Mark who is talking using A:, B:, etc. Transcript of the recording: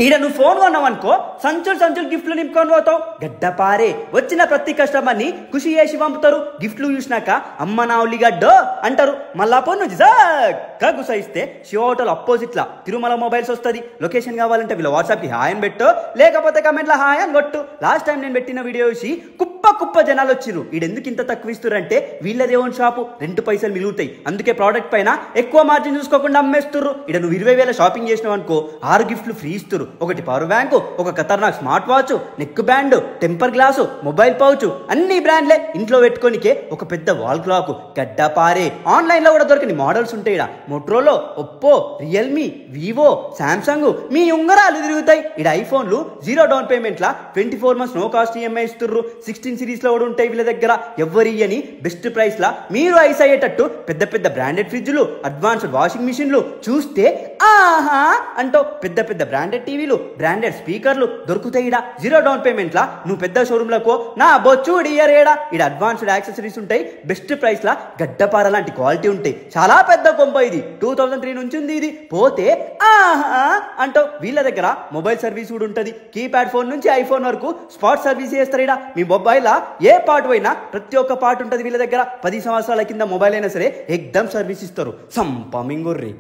A: ఈడ నువ్వు ఫోన్ కొన్నావనుకో సంచులు గిఫ్ట్లు నింపుకొని పోతావు. గడ్డపారే వచ్చిన ప్రతి కస్టమర్ని ఖుషి చేసి పంపుతారు. గిఫ్ట్లు చూసినాక అమ్మ నా ఉల్లిగడ్డో అంటారు. మళ్ళా పోను గుసయిస్తే శివ హోటల్ అపోజిట్లా తిరుమల మొబైల్స్ వస్తుంది. లొకేషన్ కావాలంటే వీళ్ళ వాట్సాప్కి హాయ్ అని పెట్టు, లేకపోతే కమెంట్లో హాయ్ అని కొట్టు. లాస్ట్ టైం నేను పెట్టిన వీడియో చూసి కుప్ప జనాలు వచ్చిర్రు. ఈడెందుకు ఇంత తక్కువ ఇస్తుర్రంటే వీళ్ళదే ఓన్ షాపు, 2 పైసలు మిగులుతాయి. అందుకే ప్రోడక్ట్ పైన ఎక్కువ మార్జిన్ చూసుకోకుండా అమ్మేస్తుర్రు. ఈడ నువ్వు 20,000 షాపింగ్ చేసినావు అనుకో 6 గిఫ్ట్లు ఫ్రీ ఇస్తురు. ఒకటి పవర్ బ్యాంకు, ఒక ఖతర్నాక్ smart watch, neck band, temper glass, mobile pouch, అన్ని బ్రాండ్లే. ఇంట్లో పెట్టుకోనికే ఒక పెద్ద వాల్ క్లాక్. గడ్డపారే ఆన్లైన్ లో కూడా దొరకని మోడల్స్ ఉంటాయి. ఈడ Motorola, Oppo, Realme, Vivo, Samsung మీ ఉంగరాలు తిరుగుతాయి. ఈడ ఐఫోన్లు 0 డౌన్ పేమెంట్ లా 24 months నో కాస్ట్ ఈఎంఐ ఇస్తుర్రు. 16 సిరీస్ లో కూడా ఉంటాయి వీళ్ళ దగ్గర. ఎవరి అని బెస్ట్ ప్రైస్ లా మీరు ఐస్ అయ్యేటట్టు పెద్ద బ్రాండెడ్ ఫ్రిడ్జ్లు, అడ్వాన్స్డ్ వాషింగ్ మిషన్లు, చూస్తే ఆహా అంటూ పెద్ద బ్రాండెడ్ టీవీలు, బ్రాండెడ్ స్పీకర్లు దొరుకుతాయి. ఈడ 0 డౌన్ పేమెంట్ లా నువ్వు పెద్ద షోరూమ్ లకు నా బొచ్చుడి ఇయరేడా. ఈడ అడ్వాన్స్డ్ యాక్సెసరీస్ ఉంటాయి. బెస్ట్ ప్రైస్ లా గడ్డపార లాంటి క్వాలిటీ ఉంటాయి. చాలా పెద్ద కొంప ఇది. 2003 నుంచి ఉంది ఇది. పోతే ఆహా అంటూ వీళ్ళ దగ్గర మొబైల్ సర్వీస్ కూడా ఉంటుంది. కీప్యాడ్ ఫోన్ నుంచి ఐఫోన్ వరకు స్పాట్ సర్వీస్ చేస్తారు. ఈడ మీ మొబైల్ ఏ పార్ట్ పోయినా ప్రతి ఒక్క పార్ట్ ఉంటుంది వీళ్ళ దగ్గర. 10 సంవత్సరాల కింద మొబైల్ అయినా సరే ఎగ్దమ్ సర్వీస్ ఇస్తారు. సంపమింగుర్రి.